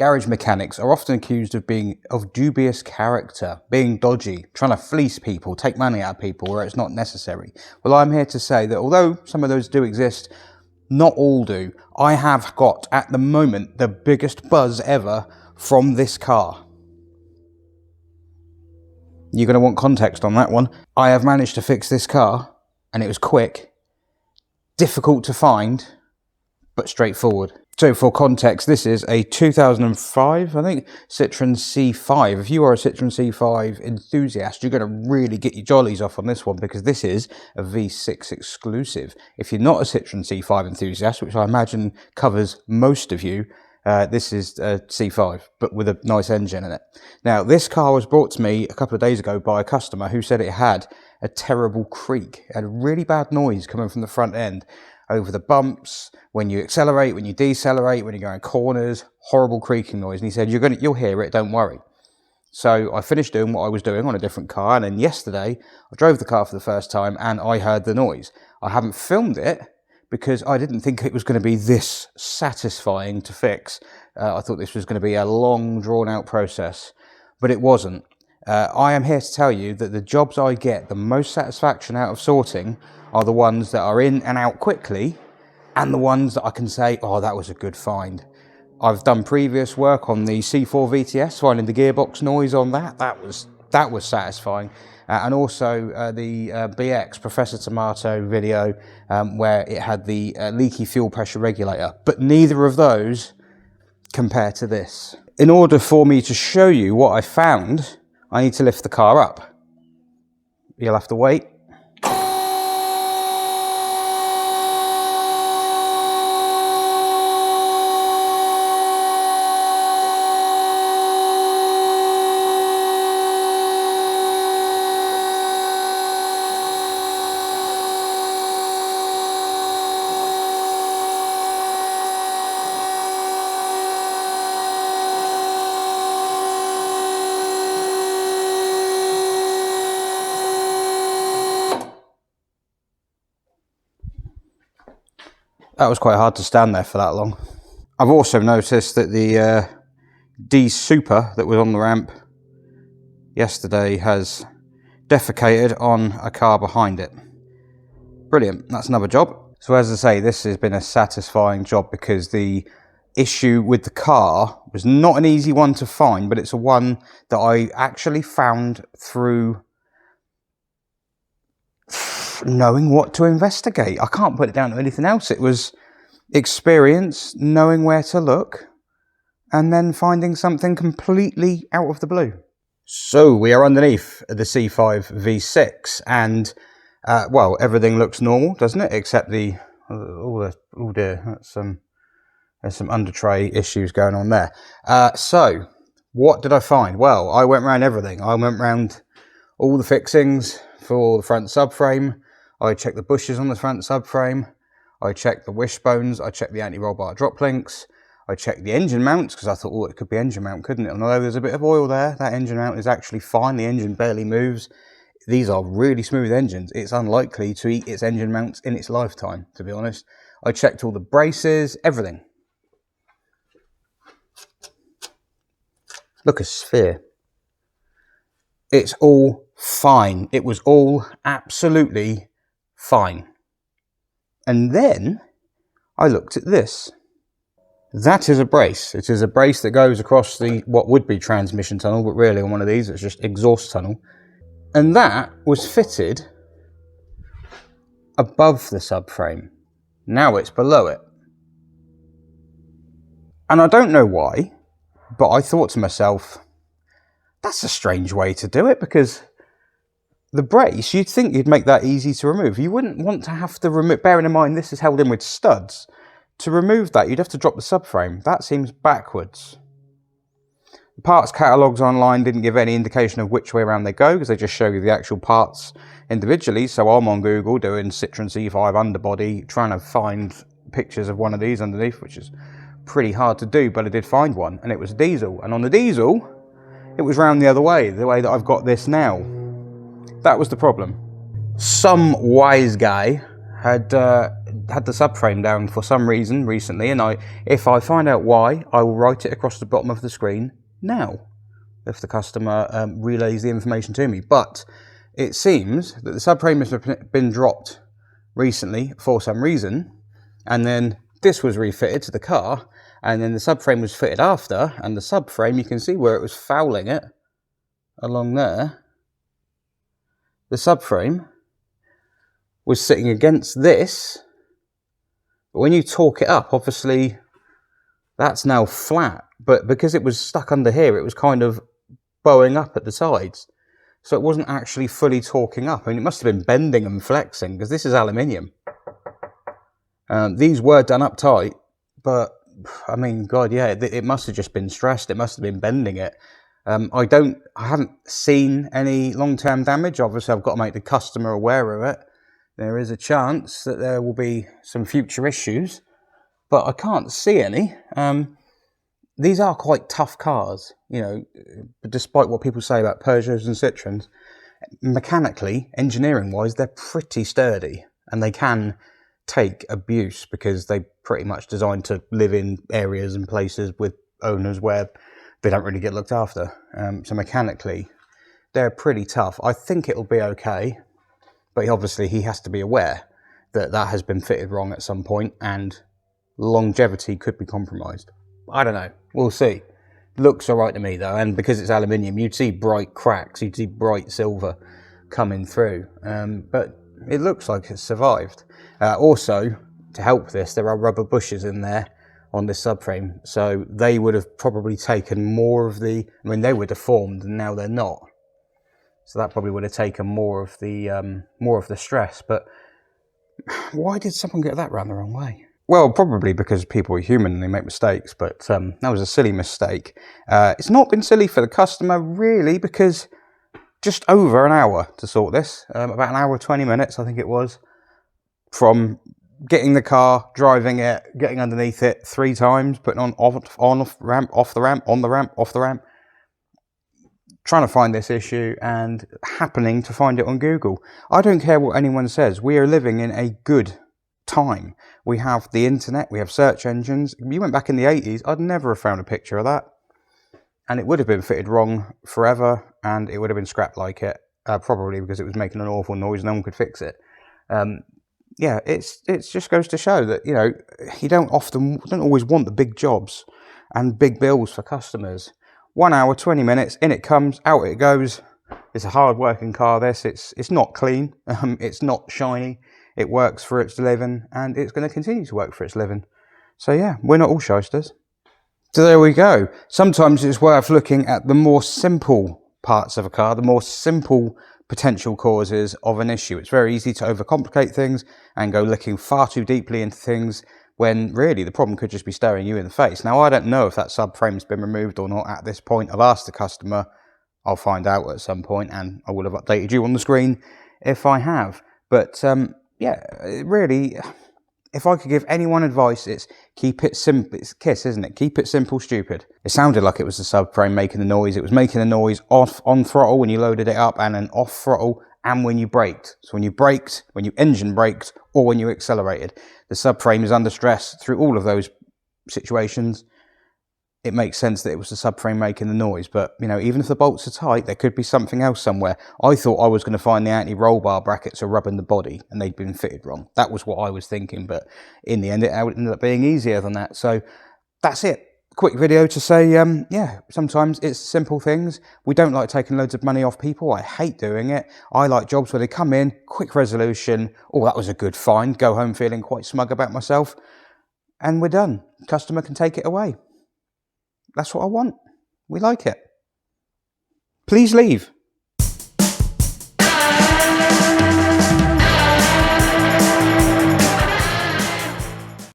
Garage mechanics are often accused of being of dubious character, being dodgy, trying to fleece people, take money out of people where it's not necessary. Well, I'm here to say that although some of those do exist, not all do. I have got, at the moment, the biggest buzz ever from this car. You're going to want context on that one. I have managed to fix this car, and it was quick, difficult to find, but straightforward. So for context, this is a 2005, I think, Citroen C5. If you are a Citroen C5 enthusiast, you're going to really get your jollies off on this one, because this is a V6 exclusive. If you're not a Citroen C5 enthusiast, which I imagine covers most of you, this is a C5, but with a nice engine in it. Now, this car was brought to me a couple of days ago by a customer who said it had a terrible creak. It had a really bad noise coming from the front end over the bumps, when you accelerate, when you decelerate, when you go in corners, horrible creaking noise. And he said, you'll hear it, don't worry. So I finished doing what I was doing on a different car, and then yesterday I drove the car for the first time and I heard the noise. I haven't filmed it because I didn't think it was going to be this satisfying to fix. I thought this was going to be a long, drawn-out process, but it wasn't. I am here to tell you that the jobs I get the most satisfaction out of sorting are the ones that are in and out quickly, and the ones that I can say, oh, that was a good find. I've done previous work on the C4 VTS, finding the gearbox noise on that. That was satisfying. And also the BX, Professor Tomato video, where it had the leaky fuel pressure regulator. But neither of those compare to this. In order for me to show you what I found, I need to lift the car up. You'll have to wait. That was quite hard to stand there for that long. I've also noticed that the D Super that was on the ramp yesterday has defecated on a car behind it. Brilliant, that's another job. So as I say, this has been a satisfying job because the issue with the car was not an easy one to find, but it's a one that I actually found through knowing what to investigate. I can't put it down to anything else. It was experience, knowing where to look, and then finding something completely out of the blue. So we are underneath the C5 V6, and well, everything looks normal, doesn't it? Except the oh dear, there's some under tray issues going on there. So what did I find? Well, I went around everything. I went around all the fixings for the front subframe. I checked the bushes on the front subframe. I checked the wishbones. I checked the anti-roll bar drop links. I checked the engine mounts because I thought, oh, it could be engine mount, couldn't it? And although there's a bit of oil there, that engine mount is actually fine. The engine barely moves. These are really smooth engines. It's unlikely to eat its engine mounts in its lifetime, to be honest. I checked all the braces, everything. Look, a sphere. It's all fine. It was all absolutely fine. And then I looked at this. That is a brace. It is a brace that goes across the what would be transmission tunnel, but really on one of these it's just exhaust tunnel. And that was fitted above the subframe. Now it's below it. And I don't know why, but I thought to myself, that's a strange way to do it, because the brace, you'd think you'd make that easy to remove. You wouldn't want to have to remove, bearing in mind this is held in with studs. To remove that, you'd have to drop the subframe. That seems backwards. The parts catalogues online didn't give any indication of which way around they go, because they just show you the actual parts individually. So I'm on Google doing Citroen C5 underbody, trying to find pictures of one of these underneath, which is pretty hard to do, but I did find one, and it was a diesel. And on the diesel, it was round the way that I've got this now. That was the problem. Some wise guy had had the subframe down for some reason recently, and if I find out why, I will write it across the bottom of the screen now, if the customer relays the information to me. But it seems that the subframe has been dropped recently for some reason, and then this was refitted to the car, and then the subframe was fitted after, and the subframe, you can see where it was fouling it along there. The subframe was sitting against this, but when you torque it up, obviously that's now flat, but because it was stuck under here, it was kind of bowing up at the sides, so it wasn't actually fully torquing up. I mean, it must have been bending and flexing, because this is aluminium. These were done up tight, but I mean, God, yeah, it must have just been stressed. It must have been bending it. I haven't seen any long-term damage. Obviously, I've got to make the customer aware of it. There is a chance that there will be some future issues, but I can't see any. These are quite tough cars, you know, despite what people say about Peugeots and Citroens. Mechanically, engineering-wise, they're pretty sturdy, and they can take abuse because they're pretty much designed to live in areas and places with owners where they don't really get looked after. So mechanically, they're pretty tough. I think it'll be okay, but obviously he has to be aware that that has been fitted wrong at some point and longevity could be compromised. I don't know. We'll see. Looks all right to me though, and because it's aluminium, you'd see bright cracks, you'd see bright silver coming through, but it looks like it's survived. Also, to help this, there are rubber bushes in there on this subframe, so they would have probably taken more of the, I mean, they were deformed and now they're not, so that probably would have taken more of the stress. But why did someone get that round the wrong way? Well, probably because people are human and they make mistakes, but that was a silly mistake. It's not been silly for the customer really, because just over an hour to sort this, about an hour 20 minutes I think it was, from getting the car, driving it, getting underneath it 3 times, putting on off ramp, off the ramp, on the ramp, off the ramp, trying to find this issue and happening to find it on Google. I don't care what anyone says, we are living in a good time. We have the internet, we have search engines. If you went back in the 80s, I'd never have found a picture of that, and it would have been fitted wrong forever, and it would have been scrapped like it, probably because it was making an awful noise and no one could fix it. Yeah, it just goes to show that, you know, you don't always want the big jobs and big bills for customers. 1 hour, 20 minutes, in it comes, out it goes. It's a hard working car, this. It's not clean, it's not shiny, it works for its living, and it's going to continue to work for its living. So yeah, we're not all shysters. So there we go. Sometimes it's worth looking at the more simple parts of a car, the more simple potential causes of an issue. It's very easy to overcomplicate things and go looking far too deeply into things when really the problem could just be staring you in the face. Now, I don't know if that subframe's been removed or not at this point. I've asked the customer. I'll find out at some point, and I will have updated you on the screen if I have. But yeah, really, if I could give anyone advice, it's keep it simple. It's KISS, isn't it? Keep it simple, stupid. It sounded like it was the subframe making the noise. It was making the noise on throttle when you loaded it up, and then off throttle and when you braked. So when you braked, when you engine braked, or when you accelerated. The subframe is under stress through all of those situations. It makes sense that it was the subframe making the noise, but you know, even if the bolts are tight, there could be something else somewhere. I thought I was going to find the anti-roll bar brackets are rubbing the body and they'd been fitted wrong. That was what I was thinking, but in the end it ended up being easier than that. So that's it. Quick video to say, yeah, sometimes it's simple things. We don't like taking loads of money off people. I hate doing it. I like jobs where they come in, quick resolution. Oh, that was a good find. Go home feeling quite smug about myself. And we're done. Customer can take it away. That's what I want. We like it. Please leave.